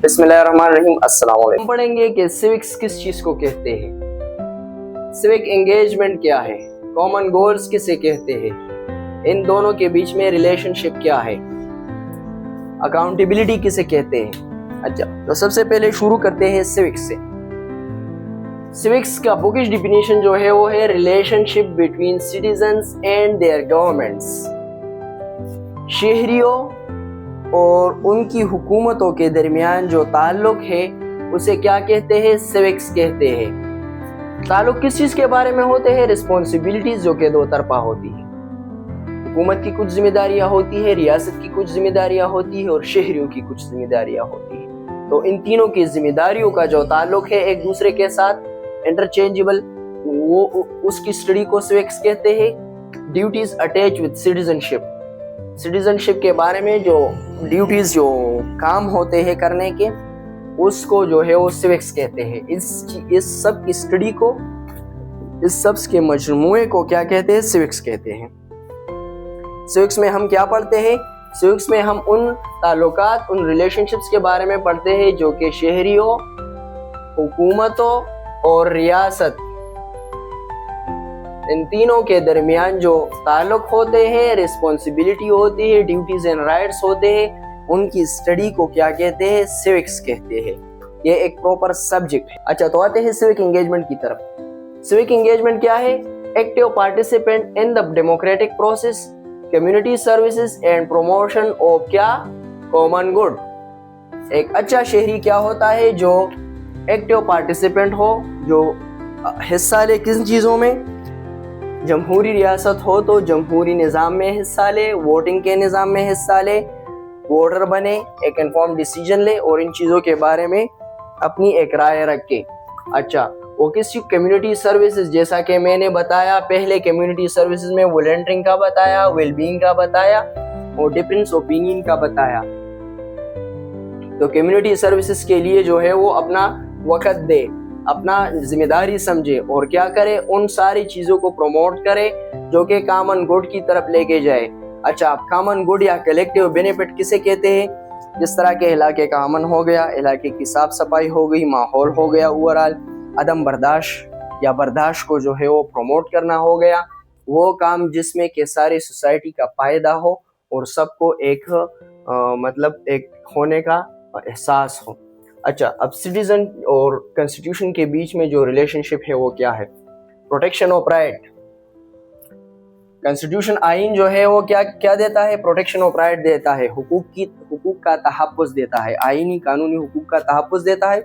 बिस्मिल्लाहिर्रहमानिर्रहीम। अस्सलाम वालेकुम। हम पढ़ेंगे कि सिविक्स किस चीज को कहते हैं, सिविक एंगेजमेंट क्या है, कॉमन गोल्स किसे कहते हैं, इन दोनों के बीच में रिलेशनशिप क्या है, अकाउंटेबिलिटी किसे कहते हैं। अच्छा, तो सबसे पहले शुरू करते हैं सिविक्स से। सिविक्स का बुकिश डिफिनीशन जो है वो है relationship between citizens and their governments. शहरियों और उनकी हुकूमतों के दरमियान जो ताल्लुक है उसे क्या कहते हैं, सिविक्स कहते हैं। ताल्लुक किस चीज के बारे में होते हैं, रिस्पॉन्सिबिलिटीज जो कि दो तरफा होती है। हुकूमत की कुछ जिम्मेदारियां होती है, रियासत की कुछ जिम्मेदारियां होती है और शहरियों की कुछ जिम्मेदारियां होती है। तो इन तीनों की जिम्मेदारियों का जो ताल्लुक है एक दूसरे के साथ इंटरचेंजेबल, वो उसकी स्टडी को सिविक्स कहते हैं। Duties attach with citizenship, citizenship के बारे में जो ड्यूटीज जो काम होते हैं करने के, उसको जो है वो सिविक्स कहते हैं। इस सब की स्टडी को, इस सब के मजमूए को क्या कहते हैं, सिविक्स कहते हैं। सिविक्स में हम क्या पढ़ते हैं, सिविक्स में हम उन ताल्लुकात, उन रिलेशनशिप्स के बारे में पढ़ते हैं जो कि शहरियों, हुकूमतों और रियासत, इन तीनों के दरमियान जो ताल्लुक होते हैं, रिस्पॉन्सिबिलिटी होती है, ड्यूटीज एंड राइट्स होते हैं, उनकी स्टडी को क्या कहते हैं, सिविक्स कहते हैं। ये एक प्रॉपर सब्जेक्ट है। अच्छा, तो आते हैं सिविक एंगेजमेंट की तरफ। सिविक एंगेजमेंट क्या है, active participant in the democratic process, community services and promotion of क्या, कॉमन गुड। एक अच्छा शहरी क्या होता है, जो एक्टिव पार्टिसिपेंट हो, जो हिस्सा ले किन चीजों में, जमहूरी रियासत हो तो जमहूरी निज़ाम में हिस्सा ले, वोटिंग के निज़ाम में हिस्सा ले, वोटर बने, एक इन्फॉर्म डिसीजन ले और इन चीज़ों के बारे में अपनी एक राय रखे। अच्छा, वो किसी कम्युनिटी सर्विसेज, जैसा कि मैंने बताया पहले, कम्युनिटी सर्विसेज में वॉलंटियरिंग का बताया, वेलबींग का बताया और डिफरेंस ओपिनियन का बताया। तो कम्युनिटी सर्विसेज के लिए जो है वो अपना वक़्त दे, अपना जिम्मेदारी समझे और क्या करे, उन सारी चीज़ों को प्रमोट करे जो कि कॉमन गुड की तरफ लेके जाए। अच्छा, कॉमन गुड या कलेक्टिव बेनिफिट किसे कहते हैं, जिस तरह के इलाके का अमन हो गया, इलाके की साफ सफाई हो गई, माहौल हो गया, ओवरऑल अदम बर्दाश्त या बर्दाश्त को जो है वो प्रमोट करना हो गया, वो काम जिसमें कि सारी सोसाइटी का फायदा हो और सबको एक मतलब एक होने का एहसास हो। अच्छा, अब सिटीजन और कॉन्स्टिट्यूशन के बीच में जो रिलेशनशिप है वो क्या है, प्रोटेक्शन ऑफ राइट। कॉन्स्टिट्यूशन आइन जो है वो क्या क्या देता है, प्रोटेक्शन ऑफ राइट देता है, हुकूक का तहफ़्फ़ुज़ देता है, आइनी कानूनी हुकूक का तहफ़्फ़ुज़ देता है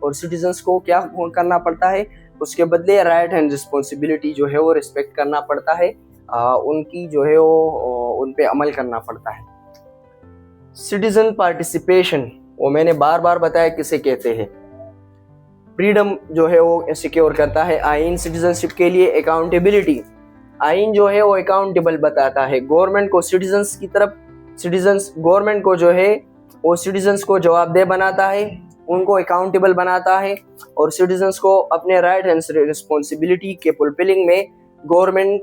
और सिटीजन्स को क्या करना पड़ता है, उसके बदले राइट एंड रिस्पॉन्सिबिलिटी जो है वो रिस्पेक्ट करना पड़ता है, उनकी जो है वो उन पे अमल करना पड़ता है। सिटीजन पार्टिसिपेशन, वो मैंने बार बार बताया किसे कहते हैं, फ्रीडम जो है वो सिक्योर करता है। आइन सिटीजनशिप के लिए अकाउंटेबिलिटी, आइन जो है वो अकाउंटेबल बताता है गवर्नमेंट को, सिटीजन्स की तरफ, सिटीजन्स गवर्नमेंट को जो है वो सिटीजन्स को जवाबदेह बनाता है, उनको अकाउंटेबल बनाता है और सिटीजन्स को अपने राइट एंड रिस्पॉन्सिबिलिटी के फुलफिलिंग में गवर्नमेंट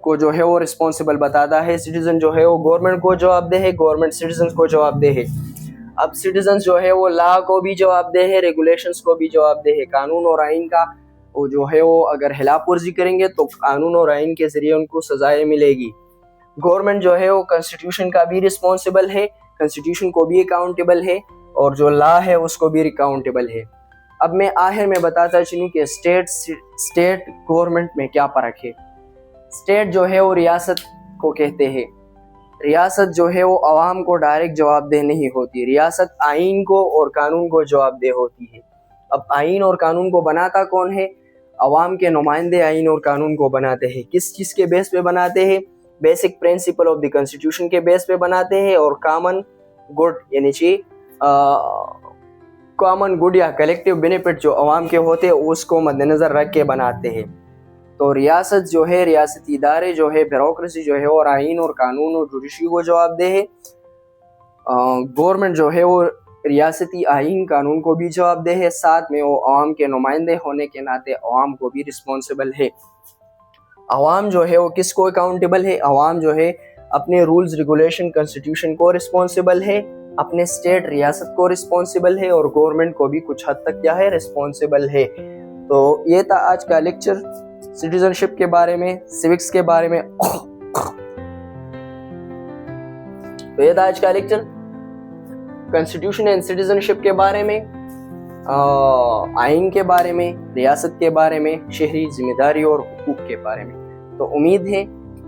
को जो है वो रिस्पॉन्सिबल बताता है। सिटीजन जो है वो गवर्नमेंट को जवाबदेह है, गवर्नमेंट सिटीजन्स को जवाबदेह है। अब सिटीजन्स जो है वो लॉ को भी जवाबदेह है, रेगुलेशंस को भी जवाबदेह है। कानून और आइन का वो जो है वो अगर खिलाफ वर्जी करेंगे तो कानून और आइन के जरिए उनको सजाएं मिलेगी। गवर्नमेंट जो है वो कॉन्स्टिट्यूशन का भी रिस्पॉन्सिबल है, कॉन्स्टिट्यूशन को भी अकाउंटेबल है और जो लॉ है उसको भी अकाउंटेबल है। अब मैं आखिर में बताता चलूँ कि स्टेट गवर्नमेंट में क्या फ़र्क है। स्टेट जो है वो रियासत को कहते हैं, रियासत जो है वो अवाम को डायरेक्ट जवाबदेह नहीं होती, रियासत आइन को और कानून को जवाबदेह होती है। अब आइन और कानून को बनाता कौन है, अवाम के नुमाइंदे आइन और कानून को बनाते हैं। किस चीज़ के बेस पे बनाते हैं, basic principle of the constitution के बेस पे बनाते हैं और कॉमन गुड यानी कि कॉमन गुड या कलेक्टिव बेनिफिट जो अवाम के होते हैं उसको मद्देनज़र रख के बनाते हैं। तो रियासत जो है, रियासती इदारे जो है, ब्यूरोक्रेसी जो है और आइन और कानून और जुडिशरी को जवाबदेह है। गवर्नमेंट जो है वो रियासती आइन कानून को भी जवाबदेह है, साथ में वो अवाम के नुमाइंदे होने के नाते अवाम को भी रिस्पॉन्सिबल है। अवाम जो है वो किसको अकाउंटेबल है, अवाम जो है अपने रूल्स रेगुलेशन कॉन्स्टिट्यूशन को रिस्पॉन्सिबल है अपने स्टेट रियासत को रिस्पॉन्सिबल है और गवर्नमेंट को भी कुछ हद तक क्या है रिस्पॉन्सिबल है। तो ये था आज का लेक्चर सिटीजनशिप के बारे में, सिविक्स के बारे में। तो ये था आज का लेक्चर कॉन्स्टिट्यूशन एंड सिटीजनशिप के बारे में, आइन के बारे में, रियासत के बारे में, शहरी जिम्मेदारी और हुकूक के बारे में। तो उम्मीद है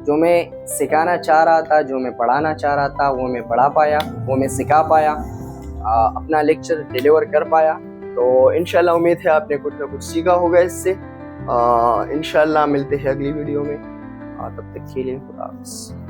जो मैं सिखाना चाह रहा था, जो मैं पढ़ाना चाह रहा था, वो मैं पढ़ा पाया, वो मैं सिखा पाया, अपना लेक्चर डिलीवर कर पाया। तो इंशाल्लाह उम्मीद है आपने कुछ ना कुछ सीखा होगा इससे। इंशाल्लाह मिलते हैं अगली वीडियो में, तब तक के लिए खुदा हाफ़िज़।